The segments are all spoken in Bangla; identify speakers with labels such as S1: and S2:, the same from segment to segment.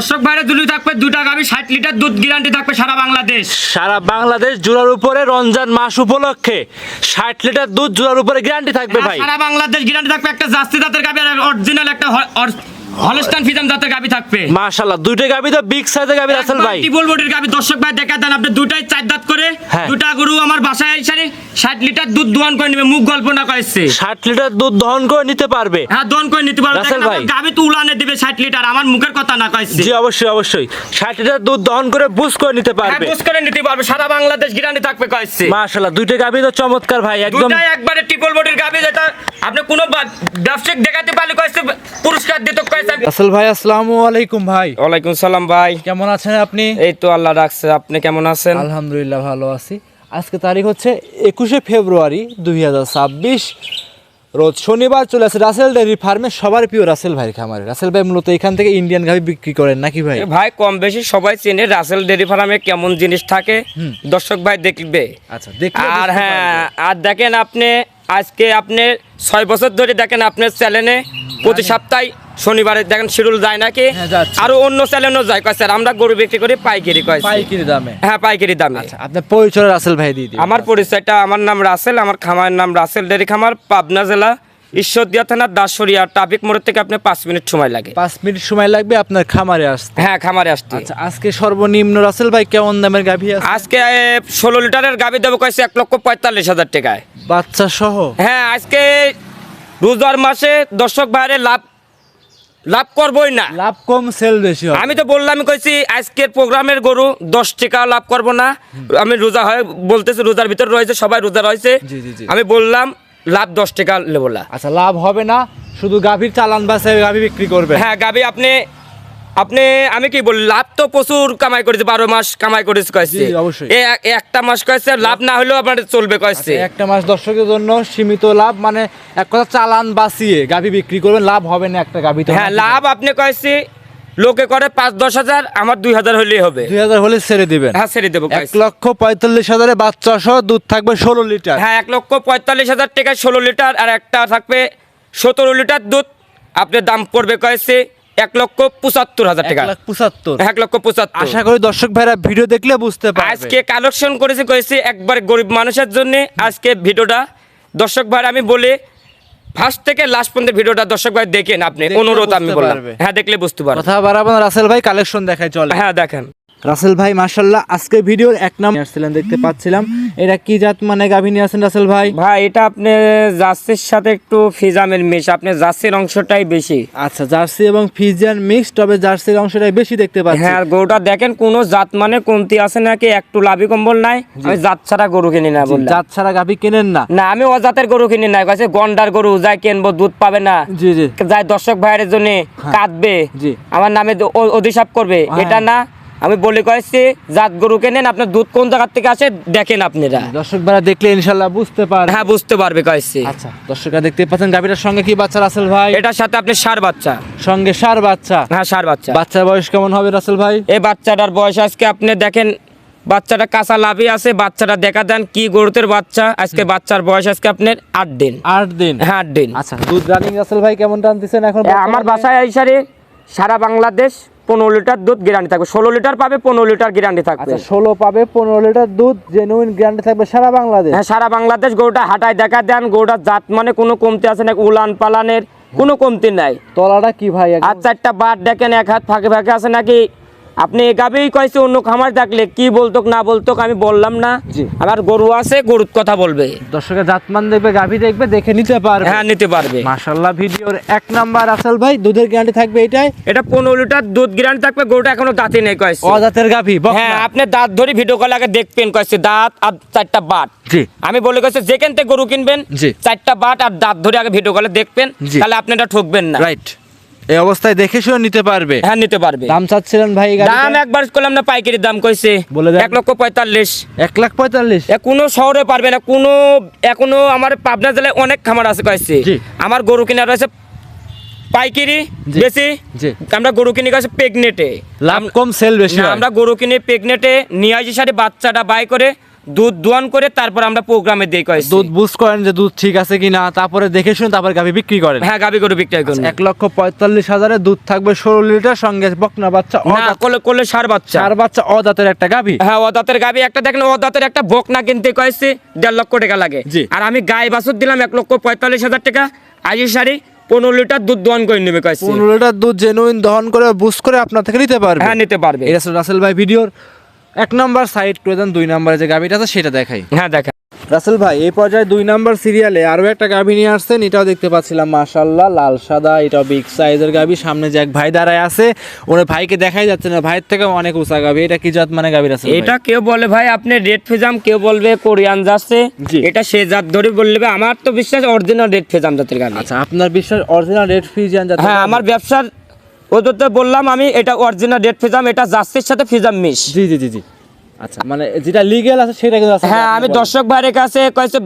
S1: দর্শক ভাইরা দুলি থাকবে 2টা গাভী 60 লিটার দুধ গ্যারান্টি থাকবে সারা বাংলাদেশ।
S2: সারা বাংলাদেশ জোড়ার উপরে রমজান মাস উপলক্ষে 60 লিটার দুধ জোড়ার উপরে গ্যারান্টি থাকবে ভাই।
S1: সারা বাংলাদেশ গ্যারান্টি থাকবে। একটা জার্সি জাতের গাভী আর অরিজিনাল একটা হলস্টাইন ফ্রিজিয়ান জাতের গাভী থাকবে।
S2: মাশাআল্লাহ, দুইটা গাভী তো বিগ সাইজের গাভী রাসেল ভাই।
S1: টিবল বডির গাভী। দর্শক ভাই দেখা দেন, আপনি দুটাই 4 দাঁত করে। দুটা গরু আমার বাসায় এসে 60 লিটার দুধ দহন করে নেবে। মুখ গল্প না কইছে
S2: 60 লিটার দুধ দহন করে নিতে পারবে।
S1: হ্যাঁ, দহন করে নিতে পারবে
S2: রাসেল ভাই।
S1: গাভী তো উলানে দিবে 60 লিটার, আমার মুখের কথা না কইছে।
S2: জি অবশ্যই অবশ্যই 60 লিটার দুধ দহন করে বুস করে নিতে
S1: হ্যাঁ,
S2: পারবে।
S1: বুঝ করে নিতে পারবে। সারা বাংলাদেশ গ্যারান্টি থাকবে কইছে।
S2: মাশাআল্লাহ, দুইটা গাভী তো চমৎকার ভাই, একদম
S1: দুটাই একবারে টিবল বডির গাভী, যেটা আপনি কোনো ব্যবসায়িক দেখাতে পারলে কইছে পুরস্কার দিত কইছে।
S3: রাসেল ভাই আসসালামু আলাইকুম ভাই।
S1: ওয়ালাইকুম সালাম ভাই।
S3: কেমন আছেন আপনি?
S1: এই তো আল্লাহ রাখছে, আপনি কেমন আছেন?
S3: আলহামদুলিল্লাহ ভালো আছি। আজকে তারিখ হচ্ছে 21শে ফেব্রুয়ারি 2026, রোজ শনিবার। চলে আসে রাসেল ডেয়ারি ফার্মে, সবার প্রিয় রাসেল ভাইয়ের খামারে। রাসেল ভাই মূলত এখান থেকে ইন্ডিয়ান গাভী বিক্রি করেন নাকি ভাই?
S1: ভাই কম বেশি সবাই চেনে রাসেল ডেয়ারি ফার্মে কেমন জিনিস থাকে, দর্শক ভাই দেখবে।
S3: আচ্ছা, দেখলে
S1: আর
S3: বুঝতে
S1: হ্যাঁ,
S3: পারবে।
S1: আর দেখেন আপনি আজকে আপনি 6 বছর ধরে দেখেন আপনার চ্যানেলে প্রতি সপ্তাহে শনিবারে দেখেন শিডিউল যায় নাকি,
S3: হ্যাঁ, যাচ্ছে।
S1: আরো অন্য চ্যানেলও যায়। কয় স্যার আমরা গরু বিক্রি করি পাইকারি, কয়
S3: পাইকারি দামে।
S1: হ্যাঁ পাইকারি দামে।
S3: আচ্ছা, আপনার পরিচয় রাসেল ভাই দিয়ে দিন।
S1: আমার পরিচয়টা, আমার নাম রাসেল, আমার খামারের নাম রাসেল ডেয়ারি খামার, পাবনা জেলা ঈশ্বরদীয়া থানা দাসরিয়া ট্রাফিক মোড় থেকে আপনি 5 মিনিট সময় লাগে।
S3: 5 মিনিট সময় লাগবে আপনার খামারে আসতে।
S1: হ্যাঁ, খামারে আসতে।
S3: আচ্ছা, আজকে সর্বনিম্ন রাসেল ভাই কেমন দামের গাভী আছে?
S1: আজকে 16 লিটারের গাভী দেবো কয়েছে 1,45,000 টাকায়,
S3: বাচ্চা সহ।
S1: হ্যাঁ, আজকে রোজার মাসে দর্শক বাইরে লাভ করবই না,
S3: লাভ কম সেল বেশি হবে।
S1: আমি তো বললাম, কইছি আজকের প্রোগ্রামের গরু 10 টাকা লাভ করব না। আমি রোজা হয় বলতেছি, রোজার ভিতর রয়েছে, সবাই রোজা রয়েছে।
S3: জি, জি, জি।
S1: আমি বললাম লাভ 10 টাকা নেবো না।
S3: আচ্ছা, লাভ হবে না, শুধু গাভীর চালান বাসে গাভী বিক্রি করবে।
S1: হ্যাঁ, গাভী আপনি আমি কি বলি, লাভ তো প্রচুর কামাই করেছে, 12 মাস কামাই করেছে কয়েছে।
S3: জি, অবশ্যই।
S1: একটা মাস কয়েছে লাভ না হলেও আপনার চলবে কয়েছে।
S3: একটা মাস দর্শকের জন্য সীমিত লাভ, মানে এক কথা চালান বাঁচিয়ে গাভী বিক্রি করবেন, লাভ হবে না একটা গাভী। তো
S1: হ্যাঁ, লাভ আপনি কয়েছে লোকে করে 5-10 হাজার, আমার 2,000 হলেই হবে।
S3: 2000 হলে ছেড়ে দিবেন।
S1: হ্যাঁ, ছেড়ে দেবো।
S3: 1,45,000 বাচ্চা সহ দুধ থাকবে 16 লিটার।
S1: হ্যাঁ, 1,45,000 টাকায় 16 লিটার, আর একটা থাকবে 17 লিটার দুধ। আপনার দাম পড়বে কয়েছে 1,75,000 টাকা।
S3: 1,75,000।
S1: 1,75,000।
S3: আশা করি দর্শক ভাইরা ভিডিও দেখলে বুঝতে পারবে।
S1: আজকে কালেকশন করেছি একবার গরিব মানুষের জন্য। আজকে ভিডিওটা দর্শক ভাই আমি বলি, ফার্স্ট থেকে লাস্ট পর্যন্ত ভিডিওটা দর্শক ভাই দেখেন, আপনি
S3: দেখলে
S1: অনুরোধ আমি
S3: বুঝতে
S1: বললাম।
S3: পারবে।
S1: হ্যাঁ, দেখলে বুঝতে পারবেন।
S3: কথা বাড়াবো না, রাসেল ভাই কালেকশন দেখায় চলে।
S1: হ্যাঁ, দেখেন
S3: রাসেল ভাই মাশাআল্লাহ, আজকে ভিডিওর এক নাম্বার আসছিলেন, দেখতে পাচ্ছিলাম। এটা কি জাত মানে গাভী নিয়ে আসেন রাসেল ভাই?
S1: ভাই, এটা আপনি জার্সির সাথে একটু ফিজামের মিশ, আপনি জার্সির অংশটাই বেশি।
S3: আচ্ছা, জার্সি এবং ফিজিয়ান মিক্স, তবে জার্সির অংশটাই বেশি দেখতে পাচ্ছি।
S1: হ্যাঁ, গরুটা দেখেন কোন জাত মানে কমতি আছে নাকি, একটু লাভি কম্বল নাই। আমি জাত ছাড়া গরু কিনি না বললাম।
S3: জাত ছাড়া গাভী কেনেন না?
S1: না, আমি অজাতের গরু কিনি না। কাছে গন্ডার গরু যাই কিনবো, দুধ পাবে না,
S3: জি জি।
S1: যাই দর্শক ভাইয়ের জন্য কাঁদবে,
S3: জি।
S1: আমার নামে অভিশাপ করবে, এটা না। আমি বলে কয়েছি জাত গরু কেনেন, আপনার দুধ কোন জায়গা থেকে আসে দেখেন আপনারা।
S3: দর্শক ভাইরা দেখলে ইনশাআল্লাহ বুঝতে পারবে।
S1: হ্যাঁ, বুঝতে পারবে কয়েছি।
S3: আচ্ছা, দর্শকরা দেখতে পাচ্ছেন গাভীটার সঙ্গে কি বাচ্চা রাসেল ভাই?
S1: এটার সাথে আপনি ষাঁড় বাচ্চা।
S3: সঙ্গে ষাঁড় বাচ্চা।
S1: হ্যাঁ, ষাঁড় বাচ্চা।
S3: বাচ্চার বয়স কেমন হবে রাসেল ভাই?
S1: এই বাচ্চাটার বয়স আজকে আপনি দেখেন, বাচ্চাটা কাঁচা লাভই আছে। বাচ্চাটা দেখা দেন কি গরুতের বাচ্চা। আজকে বাচ্চার বয়স আজকে আপনার 8 দিন।
S3: 8 দিন।
S1: হ্যাঁ, 8 দিন।
S3: আচ্ছা, দুধ রানিং রাসেল ভাই কেমন টানতেছেন এখন?
S1: আমার বাসায় এই সারি সারা বাংলাদেশ 15 লিটার দুধ গ্যারান্টি থাকবে। 16 লিটার পাবে, 15 লিটার গ্যারান্টি থাকবে।
S3: আচ্ছা, 16 পাবে, 15 লিটার দুধ জেনুইন গ্যারান্টি থাকবে সারা বাংলাদেশ।
S1: হ্যাঁ, সারা বাংলাদেশ। গরুটা হাঁটায় দেখা দেন, গরুটার জাত মানে কোনো কমতি আছে না, উলান পালানের কোনো কমতি নাই।
S3: তলাটা কি ভাই?
S1: আর 4টা বাট দেখেন, এক হাত ফাঁকে ফাঁকে আছে নাকি। আপনি এগাবেই কয়েছে, অন্য খামার থাকলে কি বলতো না বলতো আমি বললাম না।
S3: জি।
S1: আমার গরু আছে, গরুর কথা বলবে।
S3: দর্শকের জাতমান দেখবে, গাভী দেখবে, দেখে নিতে পারবে।
S1: হ্যাঁ, নিতে পারবে।
S3: মাশাআল্লাহ, ভিডিওর এক নাম্বার রাসেল ভাই, দুধের গ্যারান্টি থাকবে এটাই।
S1: এটা 15 লিটার দুধ গ্যারান্টি থাকবে। গরুটা এখনো দাঁতে নেই কয়েছে।
S3: অজাতের গাভী।
S1: হ্যাঁ, আপনি দাঁত ধরে ভিডিও কল আগে দেখবেন কয়েছে, দাঁত আর 4টা বাট।
S3: জি।
S1: আমি বলে গেছি যেখান থেকে গরু কিনবেন,
S3: জি।
S1: 4টা বাট আর দাঁত ধরে আগে ভিডিও কলে দেখবেন,
S3: জি।
S1: তাহলে আপনি এটা ঠকবেন না।
S3: রাইট, এই অবস্থায় দেখে শুনে নিতে পারবে।
S1: হ্যাঁ, নিতে পারবে।
S3: দাম চাচ্ছিলেন ভাই গাভীটার?
S1: দাম একবার করলাম না, পাইকারি দাম কইছে
S3: বলে দেন।
S1: 1,45,000।
S3: 1,45,000।
S1: কোনো শহরে পারবে না, কোনো এখনো আমার পাবনা জেলায় অনেক খামার আছে কয়েছে।
S3: জি।
S1: আমার গরু কিনা রয়েছে পাইকারি
S3: জি।
S1: বেশি।
S3: জি।
S1: আমরা গরু কিনে গেছে প্রেগনেটে,
S3: লাভ কম সেল বেশি
S1: না,
S3: হয়।
S1: আমরা গরু কিনে প্রেগনেটে নিয়ে আসি, সাথে বাচ্চাটা বাই করে দুধ দোয়ান করে তারপর আমরা প্রোগ্রামে দিই কয়েছি।
S3: দুধ বুঝ করেন যে দুধ ঠিক আছে কিনা, তারপরে দেখে শুনে তারপরে গাভী বিক্রি করেন।
S1: হ্যাঁ, গাবি গরু বিক্রয় করুন।
S3: 1,45,000 দুধ থাকবে 16 লিটার, সঙ্গে বকনা বাচ্চা
S1: না, কোলে সার বাচ্চা।
S3: চার বাচ্চা অদাঁতের একটা গাভী।
S1: হ্যাঁ, অদাঁতের গাবি একটা দেখেন, অদাঁতের একটা বকনা কিনতে কয়েছি 1.5 লক্ষ টাকা লাগে।
S3: জি।
S1: আর আমি গাই বাছুর দিলাম 1,45,000 টাকা, আইজি শাড়ি 15 লিটার দুধ দোয়ান করে নেবে কয়েছি।
S3: 15 লিটার দুধ জেনুইন দহন করে বুঝ করে আপনার থেকে নিতে পারবে।
S1: হ্যাঁ, নিতে পারবে।
S3: এটা ছিল রাসেল ভাই ভিডিওর 1 নাম্বার সাইড করে দেন। 2 নাম্বারে যে গাভীটা আছে সেটা দেখাই।
S1: হ্যাঁ, দেখা।
S3: রাসেল ভাই এই পর্যায়ে 2 নাম্বার সিরিয়ালে আরো একটা গাভী নিয়ে আসছেন, এটাও দেখতে পাচ্ছিলাম মাশাআল্লাহ লাল সাদা, এটাও বিগ সাইজের গাভী। সামনে যে এক ভাই দাঁড়ায় আছে, ওনার ভাইকে দেখাই যাচ্ছে না, ভাইয়ের থেকে অনেক উঁচা গাভী। এটা কি জাত মানে গাভী রাসেল ভাই?
S1: এটা কেউ বলে ভাই আপনি রেড ফেজাম, কেউ বলবে কোরিয়ান যাচ্ছে।
S3: জি।
S1: এটা সে জাত ধরে বলবে, আমার তো বিশ্বাস অরিজিনাল রেড ফেজাম জাতের গাভী।
S3: আচ্ছা, আপনার বিশ্বাস অরিজিনাল রেড ফ্রিজিয়ান জাত?
S1: হ্যাঁ, আমার ব্যবসার ওদের তো বললাম আমি, এটা অরিজিনাল রেড ফেজাম, এটা জার্সির সাথে ফেজাম মিশ।
S3: জি জি জি জি। আচ্ছা, মানে যেটা লিগ্যাল আছে সেটা কিন্তু আছে।
S1: হ্যাঁ, আমি দর্শক ভাইয়ের কাছে কয়েছে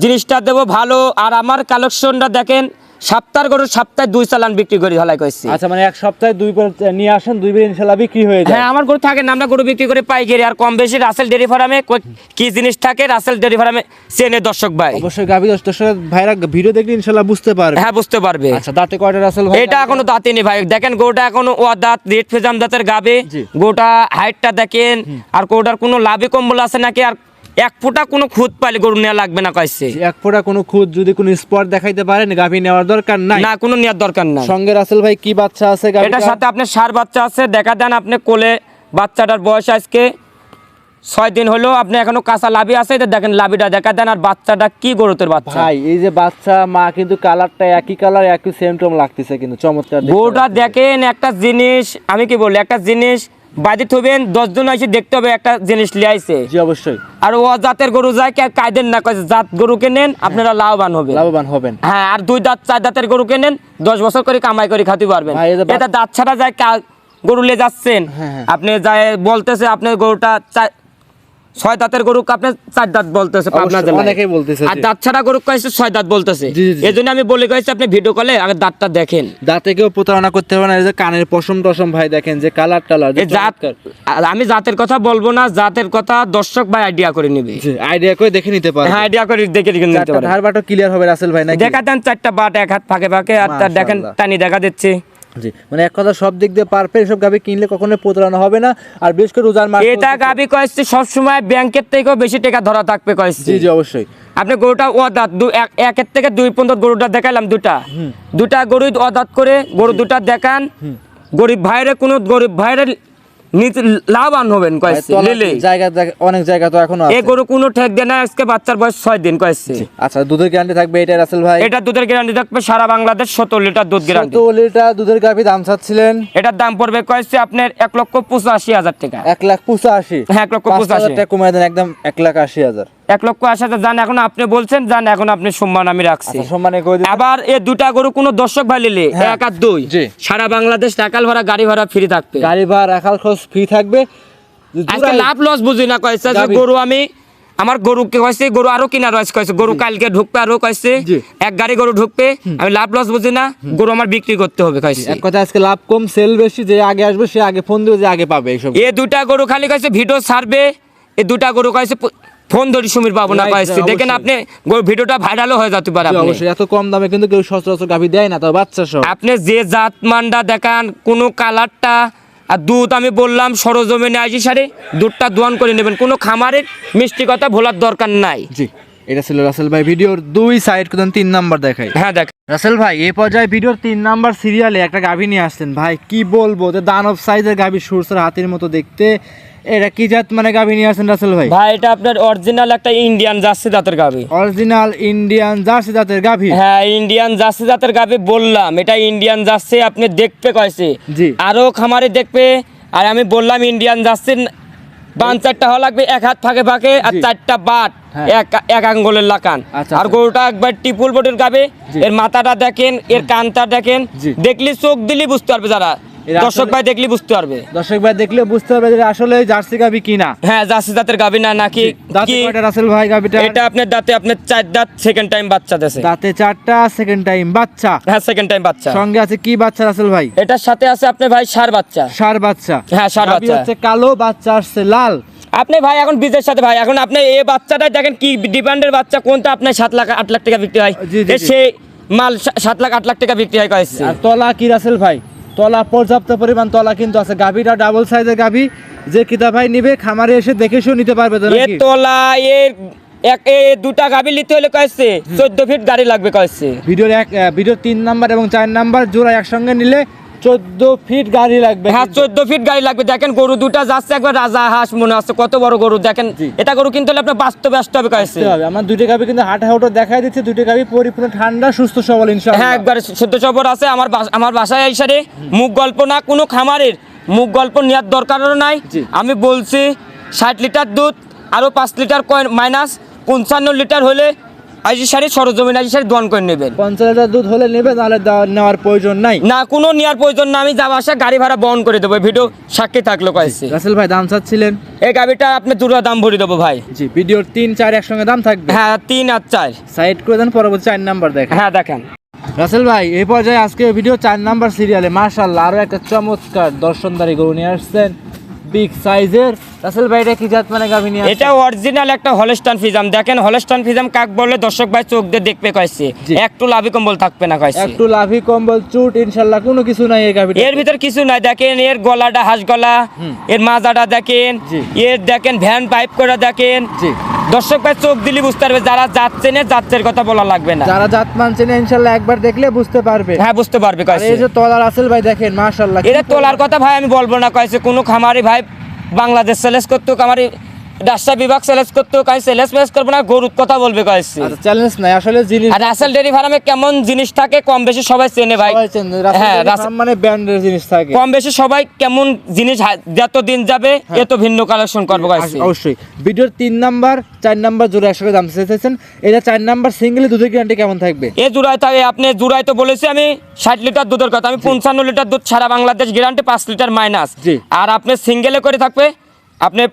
S1: জিনিসটা দেবো ভালো। আর আমার কালেকশনটা দেখেন, সপ্তাহের গরু সপ্তাহে 2 চালান বিক্রি করি হলাই কইছি।
S3: আচ্ছা, মানে এক সপ্তাহে 2 বার নিয়ে আসেন, 2 বার ইনশাআল্লাহ বিক্রি হয়ে যায়।
S1: হ্যাঁ, আমার গরু থাকে না, আমরা গরু বিক্রি করে পাইকারি। আর কম বেশি রাসেল ডেয়ারি ফার্মে কি জিনিস থাকে, রাসেল ডেয়ারি ফার্মে চেনে দর্শক ভাই।
S3: অবশ্যই গাভী দর্শক ভাইরা ভিডিও দেখলে ইনশাআল্লাহ বুঝতে পারবে।
S1: হ্যাঁ, বুঝতে পারবে।
S3: আচ্ছা, দাঁতে কয়টা রাসেল ভাই?
S1: এটা এখনো দাঁতে নেই ভাই, দেখেন গরুটা এখনো ও দাঁত রেড ফেজাম দাঁতের গাবে।
S3: জি।
S1: গরুটা হাইটটা দেখেন, আর গরুটার কোনো লাভি কম্বল আছে নাকি, আর 1 ফোঁটা কোনো খুঁত পাইলে গরু নেওয়া লাগবে না কইছে।
S3: এক ফোঁটা কোনো খুদ যদি কোনো স্পট দেখাইতে পারেন, গাভী নেওয়ার দরকার নাই।
S1: না, কোনো নেওয়ার দরকার নাই।
S3: সঙ্গে রাসেল ভাই কি বাচ্চা আছে গাভীটার?
S1: এটার সাথে আপনার সার বাচ্চা আছে, দেখা দেন আপনি কোলে। বাচ্চাটার বয়স আজকে 6 দিন হলো, আপনি এখনো কাঁচা লাভি আছে, এটা দেখেন লাভিটা দেখা দেন। আর বাচ্চাটা কি গরুতের বাচ্চা
S3: ভাই, এই যে বাচ্চা মা কিন্তু কালারটা একই কালার, একই সেম টম লাগতেছে, কিন্তু চমৎকার দেখতে
S1: গরুটা
S3: লাগতেছে।
S1: দেখেন। একটা জিনিস আমি কি বলি, একটা জিনিস বাদি থবেন 10 জন এসে দেখতে হবে একটা জিনিস লিয়াইছে।
S3: জি অবশ্যই
S1: আর ও জাতের গরু যায় কে কায়দেন না, কয়েছে জাত গরু কেনেন আপনারা লাভবান হবে।
S3: লাভবান হবেন।
S1: হ্যাঁ, আর 2 দাঁত 4 দাঁতের গরু কেনেন 10 বছর করে কামাই করে খাতে পারবেন।
S3: ভাই, এই যে
S1: এটা দাঁত ছাড়া যায় গরু লে যাচ্ছেন,
S3: হ্যাঁ, হ্যাঁ।
S1: আপনি যায় বলতেছে আপনার গরুটা 6 দাঁতের গরু আপনি 4 দাঁত বলতেছে পাবনা
S3: অবশ্যই,
S1: জেলায়।
S3: অনেকেই বলতেছে,
S1: আর
S3: জি।
S1: দাঁত ছাড়া গরু কয়েছে 6 দাঁত বলতেছে।
S3: জি, জি, জি।
S1: এজন্য আমি বলে কইছি আপনি ভিডিও কলে আগে দাঁতটা দেখেন।
S3: দাঁতে কেউ প্রতারণা করতে হবে না। এই যে কানের পশম টসম ভাই দেখেন, যে কালার টালার
S1: এই জাত, আর আমি জাতের কথা বলবো না, জাতের কথা দর্শক ভাই আইডিয়া করে নিবে।
S3: আইডিয়া করে দেখে নিতে পারে।
S1: হ্যাঁ, আইডিয়া করে দেখে নিতে
S3: চারটা
S1: পারে।
S3: ধার বাটো ক্লিয়ার হবে রাসেল ভাই নাকি?
S1: দেখা দেন 4টা বাট এক হাত ফাঁকে ফাঁকে, আর তার দেখেন
S3: মাশাআল্লাহ।
S1: টানি দেখা দিচ্ছে।
S3: জি, মানে এক কথা সব দিক দিয়ে পারফেক্ট। এসব গাভী কিনলে কখনোই প্রতারণা হবে না। আর বিশেষ করে রোজার মাস
S1: এটা
S3: চলতেছে।
S1: গাবি কয়েছে সবসময় ব্যাংকের থেকেও বেশি টাকা ধরা থাকবে কয়েছে।
S3: জি জি অবশ্যই।
S1: আপনি গরুটা অদাঁত একের থেকে 2 পর্যন্ত গরুটা দেখাইলাম, দুটা গরু অদাঁত করে গরু দুটা দেখান। গরিব ভাইরে কোনো গরিব ভাইরে নিতে লাভবান হবেন কয়েছে লিলে।
S3: জায়গা অনেক জায়গা তো এখনো
S1: এই
S3: আছে।
S1: গরু কোনো ঠেক দেয় না, আজকে বাচ্চার বয়স 6 দিন কয়েছে।
S3: আচ্ছা, দুধের গ্যারান্টি থাকবে এটা রাসেল ভাই?
S1: এটা দুধের গ্যারান্টি থাকবে সারা বাংলাদেশ 17 লিটার দুধ গ্যারান্টি।
S3: 17 লিটার দুধের গাভী দাম চাচ্ছিলেন?
S1: এটার দাম পড়বে কয়েছে আপনার 1,85,000 টাকা।
S3: 1,85,000?
S1: হ্যাঁ, 1,85,000
S3: টাকা কমায় দেন, একদম 1,80,000।
S1: 1,80,000 জান, এখন আপনি বলছেন জান, এখন আপনি সম্মান আমি রাখছি।
S3: আচ্ছা, সম্মানে করে দিন।
S1: আবার এই দুটা গরু কোনো দর্শক ভাই নিলে
S3: হ্যাঁ।
S1: 1 আর 2
S3: জি।
S1: সারা বাংলাদেশ টাকাল ভাড়া গাড়ি ভাড়া ফ্রি থাকবে।
S3: গাড়ি ভাড়া রাখার খরচ ফ্রি থাকবে।
S1: আজকে লাভ লস বুঝি না কইছে যে
S3: গাভী।
S1: গরু আমি আমার গরুকে কইছে গরু আরো কিনা রয়েছে কইছে গরু কালকে ঢুকবে আরো কইছে
S3: জি।
S1: এক গাড়ি গরু ঢুকবে, আমি লাভ লস বুঝি না, গরু আমার বিক্রি করতে হবে কইছে।
S3: এক কথা আজকে লাভ কম, সেল বেশি। যে আগে আসবে সে আগে ফোন দিবে, যে আগে পাবে এইসব।
S1: এই দুটা গরু খালি কইছে ভিডিও ছাড়বে, এই দুটা গরু কইছে ফোন ধরি সমীর পাবো না
S3: Right,
S1: কইছে।
S3: অবশ্যই।
S1: দেখেন আপনি ভিডিওটা ভাইরালও হয়ে যেতে পারে।
S3: জি,
S1: আপনি
S3: অবশ্যই এত কম দামে কিন্তু কেউ সচরাচর গাভী দেয় না, তো বাচ্চা সহ।
S1: আপনি যে জাত মানটা দেখান, কোনো কালারটা আর দুধ আমি বললাম সরজমিনে আইজি সারে দুধটা দোয়ান করে নেবেন, কোনো খামারের মিষ্টি কথা ভোলার দরকার নাই।
S3: জি, এটা ছিল রাসেল ভাই ভিডিওর 2 সাইড কোন 3 নাম্বার দেখাই।
S1: হ্যাঁ, দেখ
S3: রাসেল ভাই এই পর্যায়ে ভিডিওর 3 নাম্বার সিরিয়ালে একটা গাভী নিয়ে আসছেন ভাই। কি বলবো, যে দানব সাইজের গাভী, সুরসের হাতির মতো দেখতে। এটা কি জাত মানে গাভী নিয়ে আসছেন রাসেল ভাই?
S1: ভাই এটা আপনার অরিজিনাল একটা ইন্ডিয়ান জার্সি জাতের গাভি।
S3: অরিজিনাল ইন্ডিয়ান জার্সি জাতের গাভী?
S1: হ্যাঁ, ইন্ডিয়ান জার্সি জাতের গাভি বললাম, এটা ইন্ডিয়ান জার্সি আপনি দেখতে কইছে।
S3: জি।
S1: আরো খামারে দেখবে। আর আমি বললাম ইন্ডিয়ান জার্সির বান 4টা হওয়া লাগবে, 1 হাত ফাঁকে ফাঁকে, আর
S3: জি।
S1: 4টা বাট
S3: হ্যাঁ।
S1: এক আঙ্গুলের লাকান।
S3: আচ্ছা,
S1: আর
S3: আচ্ছা।
S1: গরুটা একবার টিপুল বডির গাবে,
S3: জি।
S1: এর মাথাটা দেখেন, এর কানটা দেখেন,
S3: জি।
S1: দেখলি চোখ দিলি বুঝতে পারবে, যারা
S3: এর
S1: দর্শক
S3: আসলে-
S1: ভাই দেখলি বুঝতে পারবে।
S3: দর্শক ভাই দেখলে বুঝতে পারবে যে আসলে জার্সি গাভী কিনা।
S1: হ্যাঁ, জার্সি জাতের গাভি না নাকি
S3: দাঁতে
S1: কি।
S3: কয়টা রাসেল ভাই গাভীটা?
S1: এটা আপনার দাঁতে আপনার 4 দাঁত, সেকেন্ড টাইম বাচ্চা দেছে।
S3: দাঁতে 4টা, সেকেন্ড টাইম বাচ্চা।
S1: হ্যাঁ, সেকেন্ড টাইম বাচ্চা।
S3: সঙ্গে আছে কি বাচ্চা রাসেল ভাই?
S1: এটার সাথে আছে আপনার ভাই ষাঁড় বাচ্চা।
S3: ষাঁড় বাচ্চা?
S1: হ্যাঁ, ষাঁড়
S3: গাভী
S1: বাচ্চা।
S3: হচ্ছে কালো, বাচ্চা আসছে লাল।
S1: আপনি ভাই এখন বীজের সাথে ভাই এখন আপনি এই বাচ্চাটা দেখেন কি ডিমান্ডের বাচ্চা কোনটা আপনার 7 লাখ 8 লাখ টাকা বিক্রি হয়
S3: জি, জি, জি।
S1: সে মাল 7 লাখ 8 লাখ টাকা বিক্রি হয় কয়েছে
S3: আর তলা কি রাসেল ভাই, তলা পর্যাপ্ত পরিমাণ তলা কিন্তু আছে। গাভীটা ডাবল সাইজের গাভী, যে কিতা ভাই নিবে খামারে এসে দেখে শুনে নিতে পারবে তো
S1: এ
S3: নাকি?
S1: তোলা এ দুটা গাবি নিতে হলে কয়েছে 14 ফিট গাড়ি লাগবে কয়েছে
S3: ভিডিওর 3 নাম্বার এবং 4 নাম্বার জোড়া একসঙ্গে নিলে 14 ফিট গাড়ি লাগবে।
S1: হ্যাঁ 14 ফিট গাড়ি লাগবে। দেখেন গরু দুটা যাচ্ছে একবার রাজা হাঁস মনে হচ্ছে, কত বড় গরু দেখেন।
S3: জি।
S1: এটা গরু কিন্তু হলে আপনার বাস্তবে আসতে হবে কয়েছে।
S3: দেখতে হবে। আমার দুইটা গাভী কিন্তু হাঁটা হাঁটো দেখাই দিচ্ছে, দুইটা গাভী পরিপূর্ণ ঠান্ডা সুস্থ সবল ইনশাআল্লাহ।
S1: হ্যাঁ একবার শুদ্ধ সবর আছে। আমার বাসায় এসে মুখ গল্প না, কোনো খামারের মুখ গল্প নেওয়ার দরকারও নাই।
S3: জি।
S1: আমি বলছি 60 লিটার দুধ আরো 5 লিটার মাইনাস 55 লিটার হলে আজি সারি সরজমিন আজি সারি দোয়ান করে নেবেন।
S3: 50 লিটার দুধ হলে নেবে, নাহলে নেওয়ার প্রয়োজন নাই।
S1: না কোনো নেওয়ার প্রয়োজন না, আমি যা বাসা গাড়ি ভাড়া বহন করে দেবো। ভিডিও সাক্ষী থাকলো কয়েছে।
S3: রাসেল ভাই দাম চাচ্ছিলেন?
S1: এই গাড়িটা আপনি দুটো দাম ভরে দেবো ভাই।
S3: জি, ভিডিওর 3 4 একসঙ্গে দাম থাকবে।
S1: হ্যাঁ 3 আর 4।
S3: সাইড করে দেন, পরবর্তী 4 নাম্বার দেখেন।
S1: হ্যাঁ দেখেন
S3: রাসেল ভাই এই পর্যায়ে আজকে ভিডিও 4 নাম্বার সিরিয়ালে মাশাআল্লাহ আরো একটা চমৎকার দর্শনদারি গরু নিয়ে আসছেন, বিগ সাইজের। রাসেল ভাই এটা কি জাত মানে গাভী নিয়ে আসছেন?
S1: এটা অরিজিনাল একটা হলস্টাইন ফিজাম। দেখেন হলস্টাইন ফিজাম কাক বলে দর্শক ভাই চোখ দিয়ে দেখবে কয়েছে।
S3: জি।
S1: একটু লাভি কম্বল থাকবে না কয়েছে।
S3: একটু লাভি কম্বল চুট ইনশাআল্লাহ কোনো কিছু নাই এই গাভীটা।
S1: এর ভিতর কিছু নাই। দেখেন এর গলাটা হাঁস গলা, এর মাজাটা দেখেন,
S3: জি।
S1: এর দেখেন ভ্যান পাইপ করে দেখেন।
S3: জি,
S1: দর্শক ভাই চোখ দিলে বুঝতে পারবে, যারা যাচ্ছে না যাচ্ছের কথা বলা লাগবে না।
S3: যারা জাত মানছে না ইনশাআল্লাহ একবার দেখলে বুঝতে পারবে।
S1: হ্যাঁ বুঝতে পারবে
S3: আর
S1: কয়েছে।
S3: এই যে তলা রাসেল ভাই দেখেন মাশাআল্লাহ।
S1: এটা তোলার কথা ভাই আমি বলবো না কয়েছে। কোনো খামারি ভাই বাংলাদেশ সেলেস করতো, খামারি রাজশাহী বিভাগ সেলেস করতো, কাই সেলেস মেস করবো না, গরুর কথা বলবে কয়েছে।
S3: আচ্ছা চ্যালেঞ্জ নাই আসলে জিনিস
S1: আর রাসেল ডেয়ারি ফার্মে কেমন জিনিস থাকে কম বেশি সবাই চেনে ভাই।
S3: সবাই চেনে। রাসেল
S1: হ্যাঁ,
S3: ডেয়ারি ফার্ম মানে ব্র্যান্ডের জিনিস থাকে।
S1: কম বেশি সবাই কেমন জিনিস যত দিন যাবে এত ভিন্ন কালেকশন করবো কয়েছে।
S3: অবশ্যই ভিডিওর 3 নাম্বার 4 নাম্বার জোড়া একসাথে দাম চেয়েছেন। এটা 4 নাম্বার সিঙ্গেলে দুধের গ্যারান্টি কেমন থাকবে?
S1: এ জুড়াই থাকে আপনি জুড়াই তো বলেছি আমি 60 লিটার দুধের কথা। আমি 55 লিটার দুধ সারা বাংলাদেশ গ্যারান্টি 5 লিটার মাইনাস।
S3: জি।
S1: আর আপনি সিঙ্গেলে করে থাকবে আপনি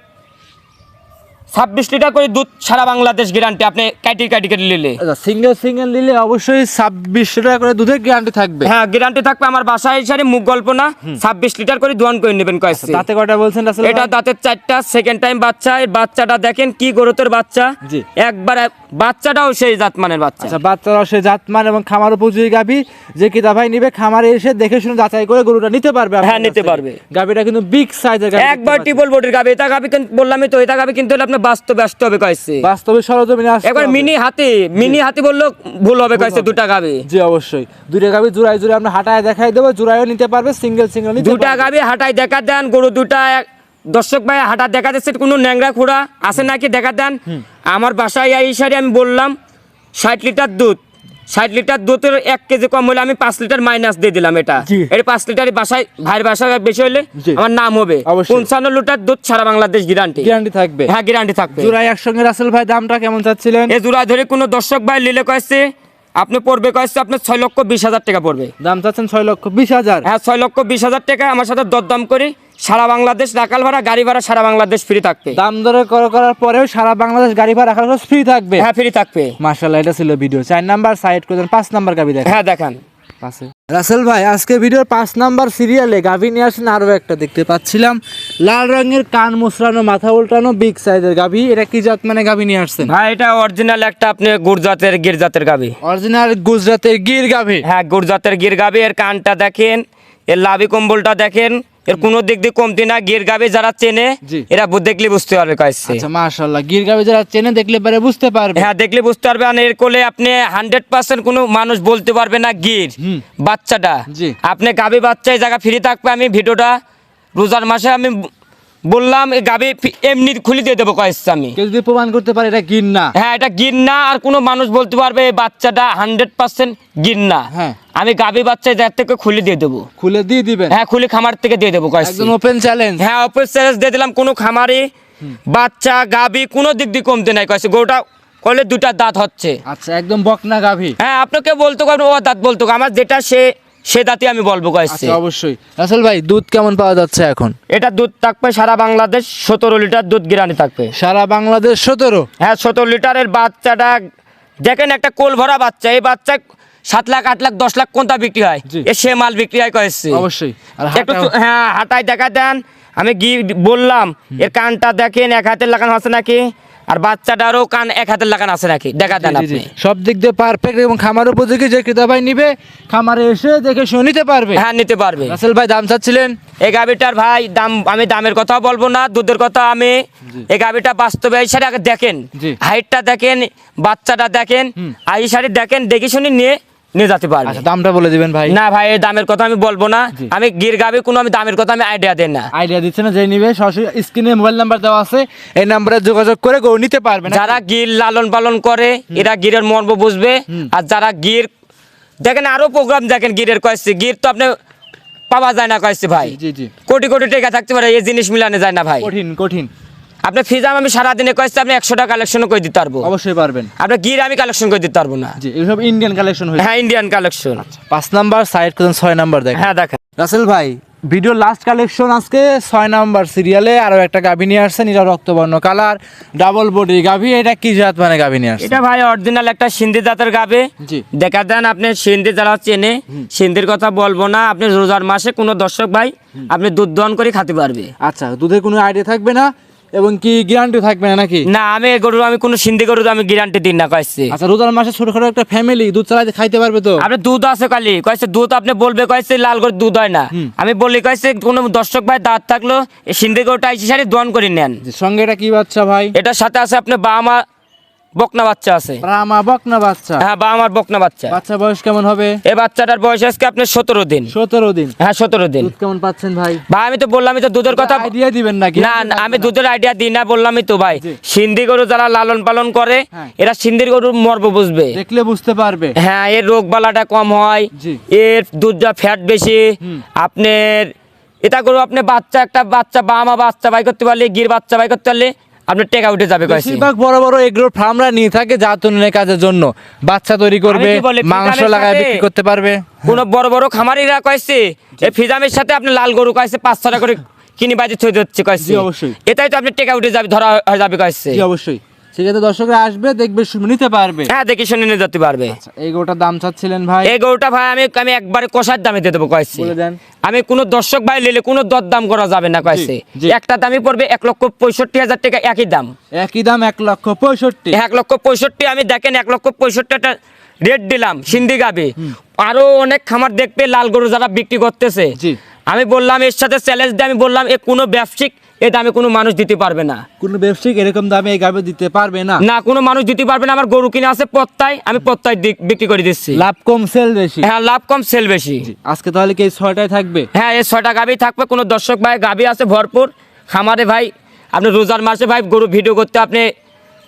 S1: 26 লিটার করে দুধ সারা বাংলাদেশ গ্যারান্টি। আপনি কাটি নিলে
S3: আচ্ছা সিঙ্গেল নিলে অবশ্যই 26 টাকা করে দুধের গ্যারান্টি থাকবে।
S1: হ্যাঁ গ্যারান্টি থাকবে। আমার বাসায় এসে মুখ গল্প না 26 লিটার করে দোয়ান করে নেবেন কয়েছে।
S3: দাঁতে কয়টা বলছেন রাসেল?
S1: এটা দাঁতের 4টা, সেকেন্ড টাইম বাচ্চা। এই বাচ্চাটা দেখেন কি গরুতের বাচ্চা।
S3: জি।
S1: একবার বাচ্চাটাও সেই জাতমানের বাচ্চা।
S3: আচ্ছা বাচ্চারা সে জাতমান এবং খামার উপযোগী গাভী, যে কিতা ভাই নিবে খামারে এসে দেখে শুনে যাচাই করে গরুটা নিতে পারবে।
S1: হ্যাঁ, নিতে পারবে।
S3: গাভীটা কিন্তু বিগ সাইজের গাভী।
S1: একবার টিবল বডির গাবি। এটা গাবি বললামই তো, এটা গাবি কিন্তু হলে আপনি বাস্তবে আসতে হবে কয়েছে।
S3: বাস্তবে সরজমিনে আসতে
S1: একবার
S3: হবে।
S1: মিনি হাতি বললো ভুল হবে কয়েছে। দুটা গাবি,
S3: জি অবশ্যই দুইটা গাভী জোড়ায় আমরা হাঁটায় দেখাই দেবো, জোড়ায়ও নিতে পারবে, সিঙ্গেল নিতে
S1: দুটা
S3: পারবে।
S1: গাবি হাঁটায় দেখা দেন। গরু দুটা দর্শক ভাই হাঁটা দেখা যাচ্ছে কোনো ন্যাংরা খোড়া আছে নাকি দেখা দেন। আমার বাসায় এই সারি আমি বললাম 60 লিটার দুধ, 60 লিটার দুধের 1 কেজি কম হলে আমি 5 লিটার মাইনাস দিয়ে দিলাম। এটা
S3: জি।
S1: 5 লিটার বাসায় ভাইয়ের বাসায় বেশি হলে
S3: জি।
S1: আমার নাম হবে।
S3: অবশ্যই।
S1: 55 লিটার দুধ সারা বাংলাদেশ গ্যারান্টি।
S3: গ্যারান্টি থাকবে।
S1: হ্যাঁ গ্যারান্টি থাকবে।
S3: জোড়ায় একসঙ্গে রাসেল ভাই দামটা কেমন চাচ্ছিলেন?
S1: এ জোড়া ধরে কোনো দর্শক ভাই নিলে কয়েছে আপনি পড়বে কয়েছে আপনার 6,20,000 টাকা পড়বে।
S3: দাম চাচ্ছেন 6,20,000।
S1: হ্যাঁ 6,20,000 টাকা। আমার সাথে দরদাম করি সারা বাংলাদেশ রাখাল ভাড়া গাড়ি ভাড়া সারা বাংলাদেশ ফ্রি থাকবে।
S3: দাম দরে করার পরেও সারা বাংলাদেশ গাড়ি ভাড়া রাখার ফ্রি থাকবে।
S1: হ্যাঁ ফ্রি থাকবে।
S3: মাশাআল্লাহ এটা ছিল ভিডিও। 4 নাম্বার সাইড করে দেন, 5 নাম্বার গাভী দেখেন।
S1: হ্যাঁ দেখান
S3: পাশে রাসেল ভাই আজকে ভিডিওর 5 নাম্বার সিরিয়ালে গাভী নিয়ে আসেন আরো একটা দেখতে পাচ্ছিলাম, লাল রঙের কান মুসরানো মাথা উল্টানো বিগ সাইজের গাভী। এটা কি জাত মানে গাভী নিয়ে আসছেন?
S1: ভাই এটা অরিজিনাল একটা আপনি গুরজাতের গির জাতের গাবি।
S3: অরিজিনাল গুজরাটের গির গাভী।
S1: হ্যাঁ গুরজাতের গির গাবি। এর কানটা দেখেন, এর লাভি কম্বলটা দেখেন, এর কোনো দিক দিয়ে কমতি না। গির গাবি যারা চেনে
S3: জি।
S1: এরা দেখলে বুঝতে পারবে কয়েছে।
S3: আচ্ছা মাশাআল্লাহ গির গাভী যারা চেনে দেখলে পরে বুঝতে পারবে।
S1: হ্যাঁ দেখলে বুঝতে পারবে। আর এর কোলে আপনি 100% কোনো মানুষ বলতে পারবে না গির বাচ্চাটা।
S3: জি।
S1: আপনি গাবি বাচ্চা এই জায়গা ফ্রি থাকবে। আমি ভিডিওটা রোজার মাসে আমি বললাম এই গাবি এমনি খুলে দিয়ে দেবো কয়েছে আমি।
S3: কেউ যদি প্রমাণ করতে পারে এটা গির না,
S1: হ্যাঁ এটা গির না, আর কোনো মানুষ বলতে পারবে এই বাচ্চাটা 100% গির না,
S3: হ্যাঁ।
S1: আমি গাবি বাচ্চা যার থেকে খুলে দিয়ে দেবো।
S3: খুলে দিয়ে দিবেন?
S1: হ্যাঁ খুলে খামার থেকে দিয়ে দেবো কয়েছে।
S3: একদম ওপেন চ্যালেঞ্জ।
S1: হ্যাঁ ওপেন চ্যালেঞ্জ দিয়ে দিলাম। কোনো খামারে বাচ্চা গাবি কোনো দিক দিয়ে কমতে নাই কয়েছে। গরুটা কলে 2টা দাঁত হচ্ছে।
S3: আচ্ছা একদম বকনা গাভী।
S1: হ্যাঁ আপনাকে বলতে পারবেন ও দাঁত বলতে আমার যেটা সে দাঁতই আমি বলবো কয়েছে।
S3: আচ্ছা অবশ্যই। রাসেল ভাই দুধ কেমন পাওয়া যাচ্ছে এখন?
S1: এটা দুধ থাকবে সারা বাংলাদেশ 17 লিটার দুধ গ্যারান্টি থাকবে।
S3: সারা বাংলাদেশ 17?
S1: হ্যাঁ 17 লিটারের বাচ্চাটা দেখেন একটা কোল ভরা বাচ্চা। এই বাচ্চা 7 লাখ 8 লাখ 10 লাখ কোনটা বিক্রি হয়
S3: জি।
S1: সে মাল বিক্রি হয় কয়েছে
S3: অবশ্যই আর
S1: একটু হ্যাঁ হাঁটায় দেখা দেন আমি বললাম এর কানটা দেখেন 1 হাতের লাগানো আছে নাকি আর বাচ্চাটারও কান 1 হাতের লাগানো আছে নাকি দেখা দেন আপনি
S3: সব দিক দিয়ে পারফেক্ট এবং খামার উপযোগী, যে ক্রেতা ভাই নিবে খামারে এসে দেখে শুনে নিতে পারবে।
S1: হ্যাঁ নিতে পারবে।
S3: রাসেল ভাই দাম চাচ্ছিলেন?
S1: এই গাভিটার ভাই দাম আমি দামের কথা বলবো না, দুধের কথা আমি এই গাভিটা বাস্তবে এই শাড়ি আগে দেখেন,
S3: জি।
S1: হাইটটা দেখেন, বাচ্চাটা দেখেন, আর এই শাড়ি দেখেন, দেখে শুনে নিয়ে যেতে পারবে।
S3: আচ্ছা দামটা বলে দিবেন ভাই।
S1: না ভাই এই দামের কথা আমি বলবো না,
S3: জি।
S1: আমি গির গাভি কোনো আমি দামের কথা আমি আইডিয়া দেই না।
S3: আইডিয়া দিচ্ছে না, যে নিবে সরাসরি স্ক্রিনে মোবাইল নাম্বার দেওয়া আছে, এই নাম্বারে যোগাযোগ করে গরু নিতে পারবে না।
S1: যারা গির লালন পালন করে এরা গিরের মর্ম বুঝবে, আর যারা গির দেখেন আরো প্রোগ্রাম দেখেন গিরের কয়েছে, গির তো আপনি পাওয়া যায় না কয়েছে ভাই,
S3: জি জি
S1: কোটি কোটি টাকা থাকতে পারে এই জিনিস মিলানো যায় না ভাই।
S3: কঠিন কঠিন।
S1: আপনি ফিজাম আমি সারাদিনে কয়েছে আপনি 100টা কালেকশন করে দিতে পারবো,
S3: অবশ্যই পারবেন।
S1: আপনার গির আমি কালেকশন করে দিতে পারবো না।
S3: জি এসব ইন্ডিয়ান কালেকশন হয়েছে।
S1: হ্যাঁ ইন্ডিয়ান কালেকশন।
S3: 5 নাম্বার সাইড করেন, 6 নাম্বার দেখেন।
S1: হ্যাঁ দেখেন
S3: রাসেল ভাই ভিডিও লাস্ট কালেকশন আজকে 6 নাম্বার সিরিয়ালে আরো একটা গাভী নিয়ে আসছেন, এটা রক্তবর্ণ কালার ডাবল বডি গাভী। এটা কি জাত মানে গাভী নিয়ে আসছেন?
S1: এটা ভাই অরিজিনাল একটা সিন্ধি জাতের গাবে।
S3: জি।
S1: দেখা দেন আপনি সিন্ধি যারা চেনে সিন্ধির কথা বলবো না, আপনি রোজার মাসে কোনো দর্শক ভাই আপনি দুধ দহন করে খেতে পারবে।
S3: আচ্ছা দুধের কোনো আইডিয়া থাকবে না এবং কি গ্যারান্টি থাকবে না নাকি?
S1: না আমি গরু আমি কোনো সিন্ধি গরু আমি গ্যারান্টি দিন না কয়েছে।
S3: আচ্ছা রোজার মাসে ছোটখাটো একটা ফ্যামিলি দুধ চালাতে খাইতে পারবে তো?
S1: আপনি দুধ আছে কালি কয়েছে দুধ আপনি বলবে কয়েছে লাল গরু দুধ হয় না, আমি বলি কয়েছে কোনো দর্শক ভাই দাঁত থাকলো এই সিন্ধি গরুটা আইসি সারি দহন করে নেন।
S3: জি, সঙ্গে এটা কি বাচ্চা ভাই?
S1: এটার সাথে আছে আপনি বাবা বকনা বাচ্চা আছে।
S3: ব্রাহ্মা বকনা বাচ্চা।
S1: হ্যাঁ বাবা বকনা বাচ্চা।
S3: বাচ্চা বয়স কেমন হবে?
S1: এই বাচ্চাটার বয়স আজকে আপনি 17 দিন।
S3: 17 দিন।
S1: হ্যাঁ 17 দিন।
S3: দুধ কেমন পাচ্ছেন ভাই?
S1: ভাই আমি তো বললামই তো দুধের কথা।
S3: আইডিয়া দিবেন নাকি?
S1: না না, আমি দুধের আইডিয়া দিই না, বললামই তো ভাই
S3: জি।
S1: সিন্ধি গরু যারা লালন পালন করে
S3: হ্যাঁ।
S1: এরা সিন্ধির গরুর মর্ম বুঝবে।
S3: দেখলে বুঝতে পারবে।
S1: হ্যাঁ এর রোগ বালাটা কম হয়,
S3: জি।
S1: এর দুধটা ফ্যাট বেশি। আপনার এটা গরু আপনি বাচ্চা একটা বাচ্চা বামা বাচ্চা বাই করতে পারলে গির বাচ্চা বাই করতে পারলে আপনার টেকা উঠে যাবে কয়েছে।
S3: বেশিরভাগ বড় বড় এগ্রো ফার্মরা নিয়ে থাকে জাত উন্নয়নের কাজের জন্য, বাচ্চা তৈরি করবে,
S1: আমি কি বলি,
S3: মাংস
S1: ফিজামের
S3: লাগায়
S1: সাথে-
S3: বিক্রি করতে পারবে।
S1: কোন বড় বড় খামারিরা কয়েছে এই ফিজামের সাথে আপনি লাল গরু কয়েছে 5-6টা করে কিনি বাজি থই দিচ্ছে কয়েছে।
S3: জি, অবশ্যই।
S1: এটাই তো আপনি টেকা উঠে যাবে, ধরা হয়ে যাবে কয়েছে।
S3: জি অবশ্যই, সেক্ষেত্রে দর্শকরা আসবে দেখবে নিতে পারবে।
S1: হ্যাঁ দেখে শুনে নিয়ে যেতে পারবে।
S3: আচ্ছা এই গোটার দাম চাচ্ছিলেন ভাই?
S1: এই গরুটা ভাই আমি আমি একবারে কষার দামে দিয়ে দেবো কয়েছে।
S3: বলে দেন।
S1: আমি কোনো দর্শক ভাই নিলে কোনো দর দাম করা যাবে না কয়েছে।
S3: জি।
S1: একটা দামই পড়বে 1,65,000 টাকা, একই দাম।
S3: একই দাম 1,65,000।
S1: 1,65,000 আমি দেখেন 1,65,000 রেট দিলাম সিন্ধি গাবে। আরো অনেক খামার দেখবে লাল গরু যারা বিক্রি করতেছে,
S3: জি।
S1: আমি বললাম এর সাথে চ্যালেঞ্জ দিয়ে আমি বললাম এ কোনো ব্যবসায়িক এ দামে কোনো মানুষ দিতে পারবে না।
S3: কোনো ব্যবসায়িক এরকম দামে এই গাভী দিতে পারবে না।
S1: না কোনো মানুষ দিতে পারবে না। আমার গরু কিনে আছে পত্তায়, আমি পত্তায় বিক্রি করে দিচ্ছি।
S3: লাভ কম সেল বেশি।
S1: হ্যাঁ লাভ কম সেল বেশি।
S3: আজকে তাহলে কি এই 6টায় থাকবে?
S1: হ্যাঁ এই 6টা গাভি থাকবে। কোনো দর্শক ভাই গাভি আছে ভরপুর খামারে ভাই, আপনি রোজার মাসে ভাই গরু ভিডিও করতে আপনি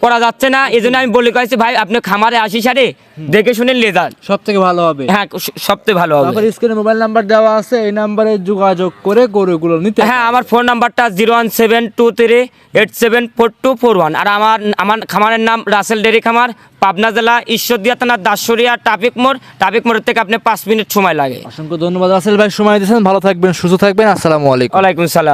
S1: করা যাচ্ছে না, এই জন্য আমি বলে কয়েছি ভাই আপনি খামারে আসি সারে দেখে শুনে নিয়ে যান,
S3: সব থেকে ভালো হবে।
S1: হ্যাঁ সবচেয়ে ভালো হবে।
S3: তারপর স্ক্রিনে মোবাইল নাম্বার দেওয়া আছে, এই নাম্বারে যোগাযোগ করে গরুগুলো নিতে।
S1: হ্যাঁ আমার ফোন নাম্বারটা 01723874241। আর আমার খামারের নাম রাসেল ডেরি খামার, পাবনা জেলা, ঈশ্বরদীয়া থানা, দাসুরিয়া, ট্রাফিক মোড়ের থেকে আপনি 5 মিনিট সময় লাগে।
S3: অসংখ্য ধন্যবাদ রাসেল ভাই, সময় দিয়েছেন। ভালো থাকবেন, সুস্থ থাকবেন। আসসালামু আলাইকুম।
S1: ওয়ালাইকুম সালাম।